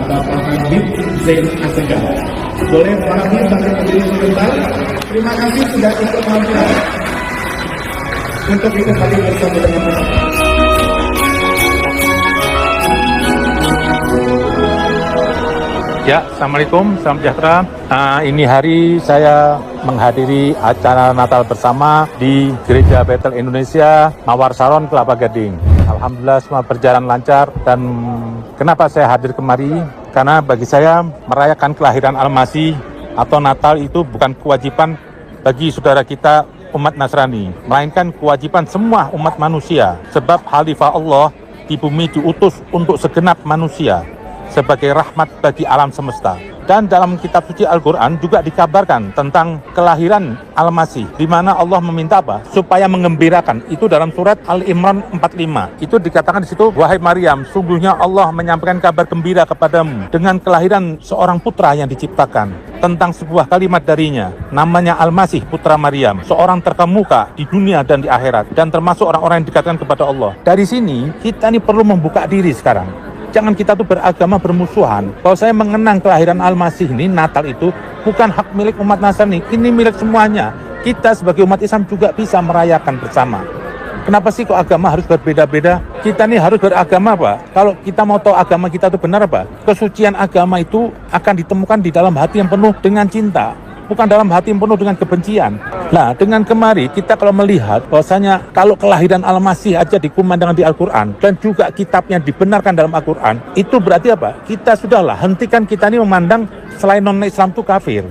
Bapak Habib Zain Asegaf. Boleh Pak Habib sampai berdiri sebentar. Terima kasih sudah ikut hadir untuk ikut hadir bersama dengan kita. Ya, Assalamualaikum, salam sejahtera. Ini hari saya menghadiri acara Natal bersama di Gereja Bethel Indonesia, Mawar Saron, Kelapa Gading. Alhamdulillah semua berjalan lancar, dan kenapa saya hadir kemari? Karena bagi saya merayakan kelahiran Al-Masih atau Natal itu bukan kewajiban bagi saudara kita umat Nasrani, melainkan kewajiban semua umat manusia. Sebab Khalifah Allah di bumi diutus untuk segenap manusia sebagai rahmat bagi alam semesta. Dan dalam kitab suci Al-Quran juga dikabarkan tentang kelahiran Al-Masih, di mana Allah meminta apa? Supaya mengembirakan. Itu dalam surat Al-Imran 45. Itu dikatakan di situ, wahai Maryam, sungguhnya Allah menyampaikan kabar gembira kepadamu dengan kelahiran seorang putra yang diciptakan. Tentang sebuah kalimat darinya, namanya Al-Masih, putra Maryam, seorang terkemuka di dunia dan di akhirat, dan termasuk orang-orang yang dikatakan kepada Allah. Dari sini kita ini perlu membuka diri sekarang. Jangan kita tuh beragama bermusuhan. Kalau saya mengenang kelahiran Al-Masih ini, Natal itu bukan hak milik umat Nasrani, ini milik semuanya. Kita sebagai umat Islam juga bisa merayakan bersama. Kenapa sih kok agama harus berbeda-beda? Kita nih harus beragama apa? Kalau kita mau tahu agama kita itu benar apa? Kesucian agama itu akan ditemukan di dalam hati yang penuh dengan cinta, bukan dalam hati yang penuh dengan kebencian. Nah, dengan kemari kita kalau melihat bahwasanya kalau kelahiran Al-Masih aja dikumandangkan di Al-Quran, dan juga kitabnya dibenarkan dalam Al-Quran, itu berarti apa? Kita sudahlah, hentikan kita ini memandang selain non-Islam itu kafir.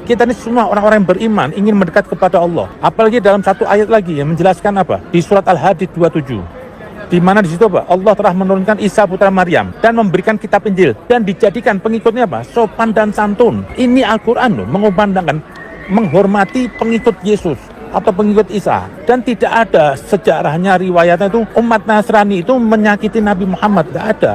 Kita ini semua orang-orang yang beriman, ingin mendekat kepada Allah. Apalagi dalam satu ayat lagi yang menjelaskan apa? Di surat Al-Hadid 27. Di mana di situ apa? Allah telah menurunkan Isa putra Maryam dan memberikan kitab Injil dan dijadikan pengikutnya apa? Sopan dan santun. Ini Al-Quran loh, mengumandangkan, menghormati pengikut Yesus atau pengikut Isa. Dan tidak ada sejarahnya, riwayatnya itu umat Nasrani itu menyakiti Nabi Muhammad, tidak ada.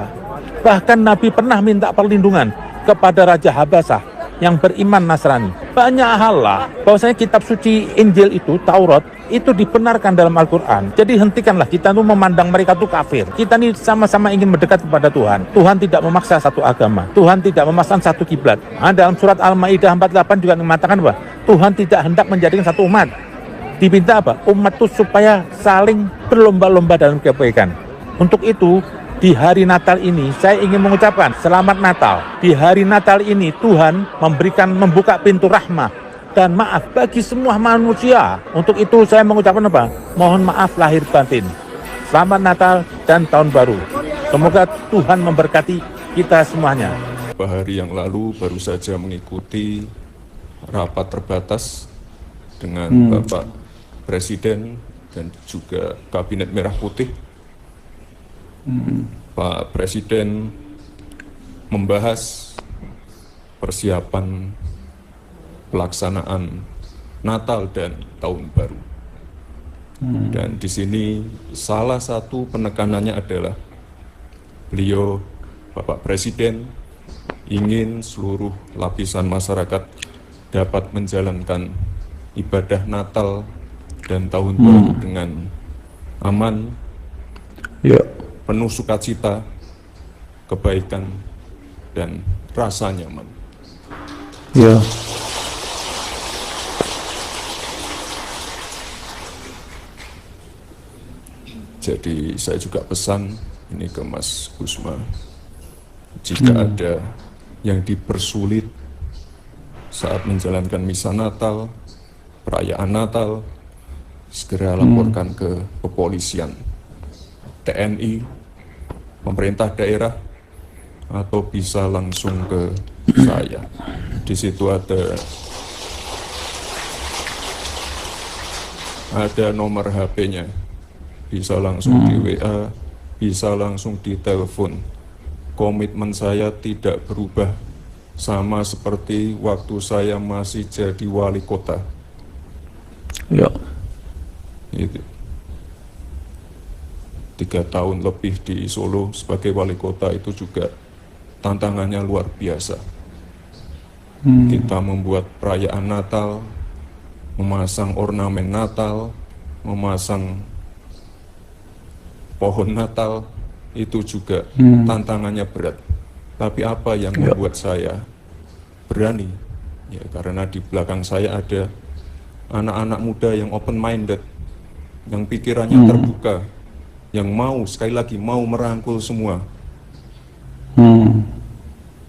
Bahkan Nabi pernah minta perlindungan kepada Raja Habasah yang beriman Nasrani. Banyak hal lah, bahwasanya kitab suci Injil itu, Taurat, itu dibenarkan dalam Al-Quran. Jadi hentikanlah kita tuh memandang mereka tuh kafir. Kita ini sama-sama ingin mendekat kepada Tuhan. Tuhan tidak memaksa satu agama. Tuhan tidak memaksa satu kiblat. Nah, dalam surat Al-Maidah 48 juga mengatakan apa? Tuhan tidak hendak menjadikan satu umat. Diminta apa? Umat itu supaya saling berlomba-lomba dalam kebaikan. Untuk itu, di hari Natal ini saya ingin mengucapkan selamat Natal. Di hari Natal ini Tuhan membuka pintu rahmah dan maaf bagi semua manusia. Untuk itu saya mengucapkan apa? Mohon maaf lahir batin. Selamat Natal dan Tahun Baru. Semoga Tuhan memberkati kita semuanya. Beberapa hari yang lalu baru saja mengikuti rapat terbatas dengan Bapak Presiden dan juga Kabinet Merah Putih. Pak Presiden membahas persiapan pelaksanaan Natal dan Tahun Baru. Dan di sini salah satu penekanannya adalah beliau, Bapak Presiden, ingin seluruh lapisan masyarakat dapat menjalankan ibadah Natal dan Tahun Baru dengan aman, penuh sukacita, kebaikan, dan rasa nyaman. Jadi saya juga pesan ini ke Mas Gusma, jika ada yang dipersulit saat menjalankan misa Natal, perayaan Natal, segera laporkan ke kepolisian, TNI, pemerintah daerah, atau bisa langsung ke saya. Di situ ada nomor HP-nya, bisa langsung di WA, bisa langsung di telepon. Komitmen saya tidak berubah, sama seperti waktu saya masih jadi wali kota. Itu 3 tahun lebih di Solo sebagai wali kota itu juga tantangannya luar biasa. Kita membuat perayaan Natal, memasang ornamen Natal, memasang pohon Natal, itu juga tantangannya berat. Tapi apa yang Ya. membuat saya berani? Ya, karena di belakang saya ada anak-anak muda yang open minded, yang pikirannya terbuka, yang mau, sekali lagi, mau merangkul semua,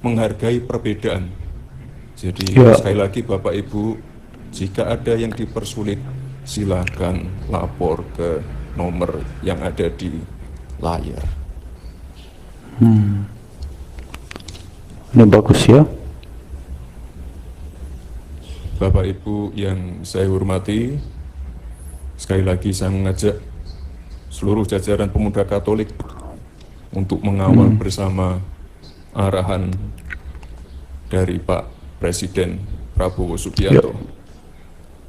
menghargai perbedaan. Jadi Ya. sekali lagi Bapak Ibu, jika ada yang dipersulit, silakan lapor ke nomor yang ada di layar. Ini bagus ya. Bapak Ibu yang saya hormati, sekali lagi saya mengajak seluruh jajaran pemuda Katolik untuk mengawal bersama arahan dari Pak Presiden Prabowo Subianto.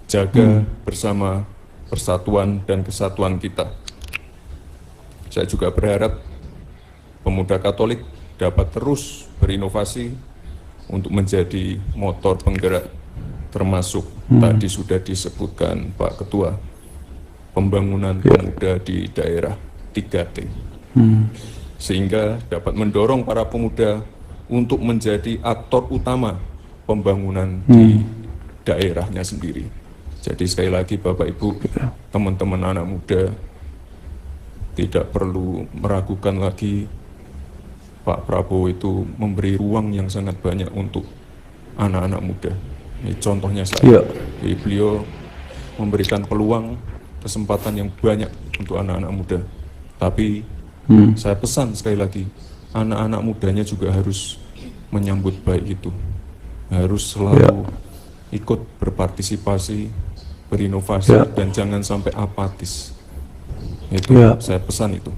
Jaga bersama persatuan dan kesatuan kita. Saya juga berharap pemuda Katolik dapat terus berinovasi untuk menjadi motor penggerak, termasuk tadi sudah disebutkan Pak Ketua, pembangunan pemuda di daerah 3T, sehingga dapat mendorong para pemuda untuk menjadi aktor utama pembangunan di daerahnya sendiri. Jadi sekali lagi Bapak Ibu, teman-teman anak muda, tidak perlu meragukan lagi, Pak Prabowo itu memberi ruang yang sangat banyak untuk anak-anak muda. Ini contohnya saya. Jadi beliau memberikan peluang, kesempatan yang banyak untuk anak-anak muda. Tapi saya pesan sekali lagi, anak-anak mudanya juga harus menyambut baik itu. Harus selalu ikut berpartisipasi, berinovasi, dan jangan sampai apatis. Itu saya pesan itu.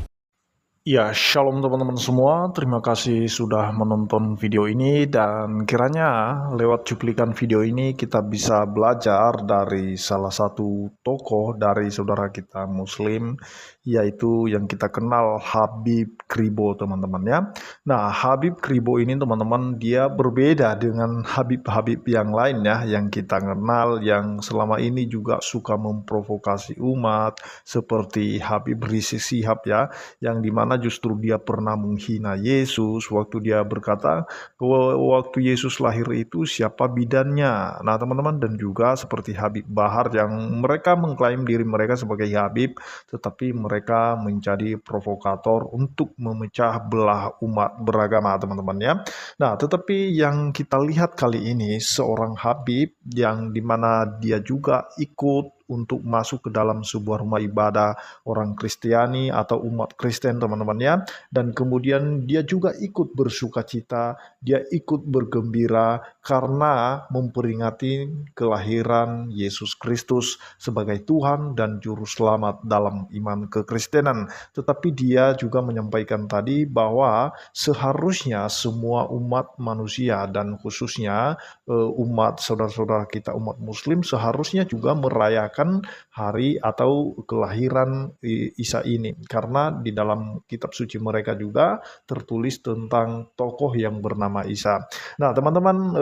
Ya, shalom teman-teman semua. Terima kasih sudah menonton video ini, dan kiranya lewat cuplikan video ini kita bisa belajar dari salah satu tokoh dari saudara kita Muslim, yaitu yang kita kenal Habib Kribo, teman-teman ya. Nah, Habib Kribo ini teman-teman, dia berbeda dengan Habib-Habib yang lain ya, yang kita kenal, yang selama ini juga suka memprovokasi umat, seperti Habib Rizik Syihab ya, yang dimana justru dia pernah menghina Yesus waktu dia berkata bahwa waktu Yesus lahir itu siapa bidannya. Nah teman-teman, dan juga seperti Habib Bahar yang mereka mengklaim diri mereka sebagai Habib, tetapi mereka menjadi provokator untuk memecah belah umat beragama, teman-teman ya. Nah tetapi yang kita lihat kali ini seorang Habib yang dimana dia juga ikut untuk masuk ke dalam sebuah rumah ibadah orang Kristiani atau umat Kristen, teman-teman ya, dan kemudian dia juga ikut bersukacita, dia ikut bergembira karena memperingati kelahiran Yesus Kristus sebagai Tuhan dan Juru Selamat dalam iman kekristenan. Tetapi dia juga menyampaikan tadi bahwa seharusnya semua umat manusia dan khususnya umat saudara-saudara kita umat Muslim seharusnya juga merayakan hari atau kelahiran Isa ini, karena di dalam kitab suci mereka juga tertulis tentang tokoh yang bernama Isa. Nah teman-teman,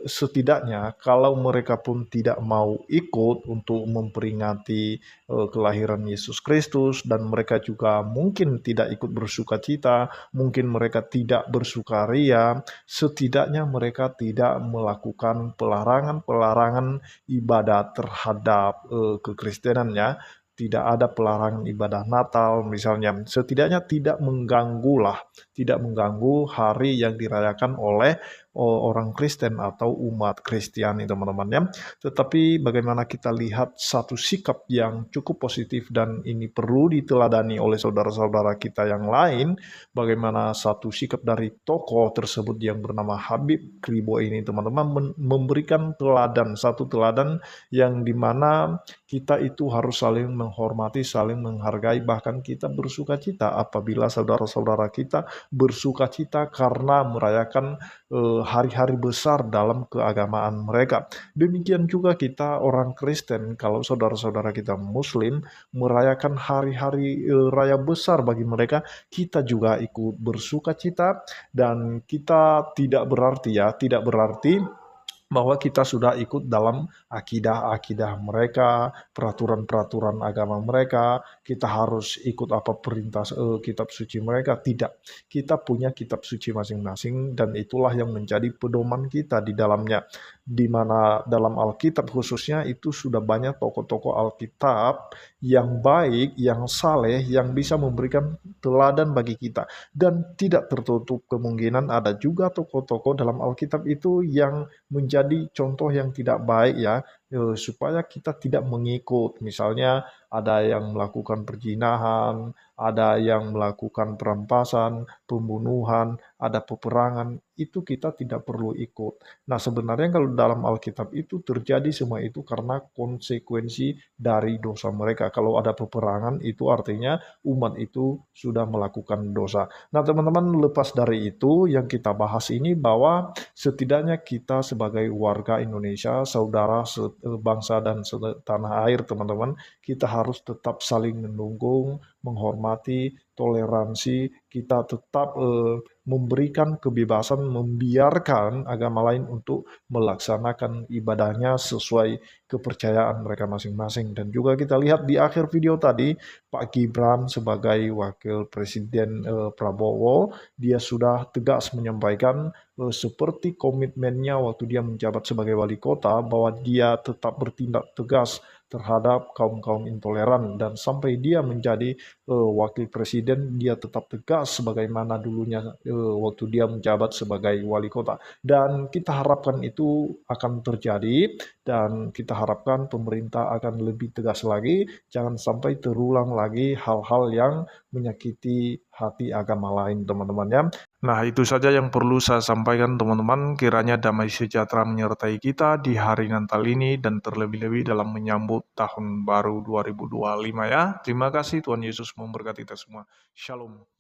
setidaknya kalau mereka pun tidak mau ikut untuk memperingati kelahiran Yesus Kristus, dan mereka juga mungkin tidak ikut bersukacita, mungkin mereka tidak bersukaria, setidaknya mereka tidak melakukan pelarangan-pelarangan ibadah terhadap kekristenan ya. Tidak ada pelarangan ibadah Natal misalnya, setidaknya tidak mengganggu hari yang dirayakan oleh orang Kristen atau umat Kristiani, teman-teman ya. Tetapi bagaimana kita lihat satu sikap yang cukup positif, dan ini perlu diteladani oleh saudara-saudara kita yang lain, bagaimana satu sikap dari tokoh tersebut yang bernama Habib Kribo ini, teman-teman, memberikan teladan, satu teladan yang dimana kita itu harus saling menghormati, saling menghargai, bahkan kita bersukacita apabila saudara-saudara kita bersukacita karena merayakan hari-hari besar dalam keagamaan mereka. Demikian juga kita orang Kristen, kalau saudara-saudara kita Muslim merayakan hari-hari raya besar bagi mereka, kita juga ikut bersukacita, dan kita tidak berarti bahwa kita sudah ikut dalam akidah-akidah mereka, peraturan-peraturan agama mereka, kita harus ikut apa perintah kitab suci mereka. Tidak, kita punya kitab suci masing-masing dan itulah yang menjadi pedoman kita di dalamnya. Di mana dalam Alkitab khususnya itu sudah banyak tokoh-tokoh Alkitab yang baik, yang saleh, yang bisa memberikan teladan bagi kita. Dan tidak tertutup kemungkinan ada juga tokoh-tokoh dalam Alkitab itu yang menjadi contoh yang tidak baik ya, supaya kita tidak mengikut. Misalnya ada yang melakukan perzinahan, ada yang melakukan perampasan, pembunuhan, ada peperangan, itu kita tidak perlu ikut. Nah, sebenarnya kalau dalam Alkitab itu terjadi semua itu karena konsekuensi dari dosa mereka. Kalau ada peperangan itu artinya umat itu sudah melakukan dosa. Nah, teman-teman, lepas dari itu yang kita bahas ini bahwa setidaknya kita sebagai warga Indonesia, saudara bangsa dan tanah air, teman-teman, kita harus tetap saling mendukung, menghormati, toleransi, kita tetap memberikan kebebasan, membiarkan agama lain untuk melaksanakan ibadahnya sesuai kepercayaan mereka masing-masing. Dan juga kita lihat di akhir video tadi, Pak Gibran sebagai wakil presiden Prabowo, dia sudah tegas menyampaikan seperti komitmennya waktu dia menjabat sebagai wali kota, bahwa dia tetap bertindak tegas terhadap kaum-kaum intoleran, dan sampai dia menjadi wakil presiden dia tetap tegas sebagaimana dulunya waktu dia menjabat sebagai wali kota. Dan kita harapkan itu akan terjadi, dan kita harapkan pemerintah akan lebih tegas lagi, jangan sampai terulang lagi hal-hal yang menyakiti hati agama lain, teman-teman ya. Nah, itu saja yang perlu saya sampaikan, teman-teman. Kiranya damai sejahtera menyertai kita di hari Natal ini dan terlebih-lebih dalam menyambut tahun baru 2025 ya. Terima kasih, Tuhan Yesus memberkati kita semua. Shalom.